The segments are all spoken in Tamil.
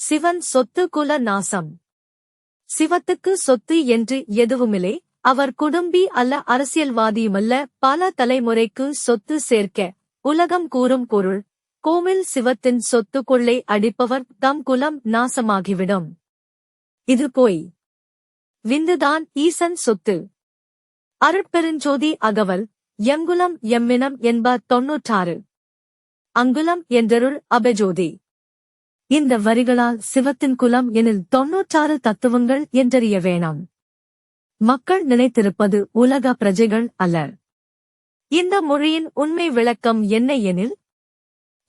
சிவன் சொத்து குல நாசம். சிவத்துக்கு சொத்து என்று எதுவுமில்லை. அவர் குடும்பி அல்ல, அரசியல்வாதியுமல்ல. பல தலைமுறைக்கு சொத்து சேர்க்க உலகம் கூறும் பொருள். கோவில் சிவத்தின் சொத்து கொள்ளை அடிப்பவர் தம் குலம் நாசமாகிவிடும். இது போய் விந்துதான் ஈசன் சொத்து. அருட்பெருஞ்சோதி அகவல். எங்குலம் எம்மினம் என்ப 96. அங்குலம் என்றருள் அபஜோதி. இந்த வரிகளால் சிவத்தின் குலம் எனில் 96 தத்துவங்கள் என்றறிய வேணாம். மக்கள் நினைத்திருப்பது உலக பிரஜைகள் அல்லர். இந்த மொழியின் உண்மை விளக்கம் என்ன எனில்,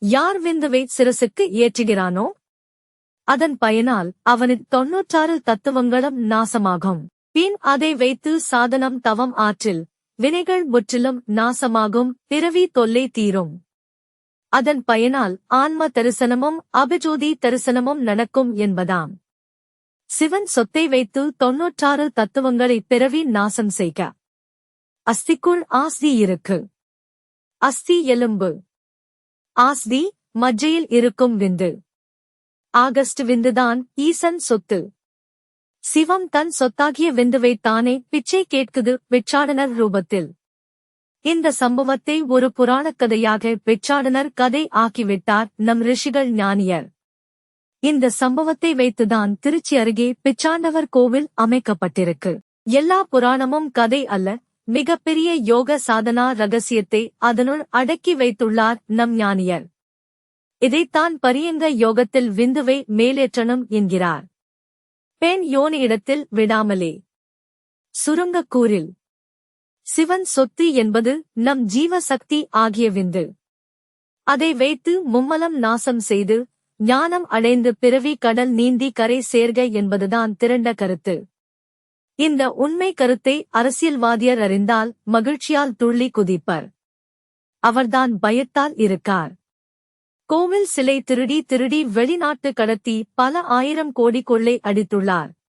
யார் விந்துவை சிரசுக்கு ஏற்றுகிறானோ அதன் பயனால் அவனின் 96 தத்துவங்களும் நாசமாகும். பின் அதை வைத்து சாதனம் தவம் ஆற்றில் வினைகள் முற்றிலும் நாசமாகும். பிறவி தொல்லை தீரும். அதன் பயனால் ஆன்ம தரிசனமும் அபிஜோதி தரிசனமும் நடக்கும் என்பதாம். சிவன் சொத்தை வைத்து 96 தத்துவங்களை பிறவி நாசம் செய்க. அஸ்திக்குள் ஆஸ்தி இருக்கு. அஸ்தி எலும்பு. ஆஸ்தி மஜ்ஜையில் இருக்கும் விந்து. ஆகஸ்ட் விந்துதான் ஈசன் சொத்து. சிவம் தன் சொத்தாகிய விந்துவைத் தானே பிச்சை கேட்குது பிச்சாடனர் ரூபத்தில். இந்த சம்பவத்தை ஒரு புராணக் கதையாக பிச்சாடனர் கதை ஆக்கிவிட்டார் நம் ரிஷிகள் ஞானியர். இந்த சம்பவத்தை வைத்துதான் திருச்சி அருகே பிச்சாண்டவர் கோவில் அமைக்கப்பட்டிருக்கு. எல்லா புராணமும் கதை அல்ல, மிகப்பெரிய யோக சாதனா ரகசியத்தை அதனுள் அடக்கி வைத்துள்ளார் நம் ஞானியர். இதைத்தான் பரியங்க யோகத்தில் விந்துவை மேலேற்றணும் என்கிறார். பெண் யோனியிடத்தில் விடாமலே. சுருங்கக்கூறில் சிவன் சொத்து என்பது நம் ஜீவ சக்தி ஆகிய விந்து. அதை வைத்து மும்மலம் நாசம் செய்து ஞானம் அடைந்து பிறவி கடல் நீந்தி கரை சேர்க என்பதுதான் திரண்ட கருத்து. இந்த உண்மை கருத்தை அரசியல்வாதியர் அறிந்தால் மகிழ்ச்சியால் துள்ளி குதிப்பர். அவர்தான் பயத்தால் இருக்கார். கோவில் சிலை திருடி வெளிநாட்டு கடத்தி பல 1000 கோடி கொள்ளை அடித்துள்ளார்.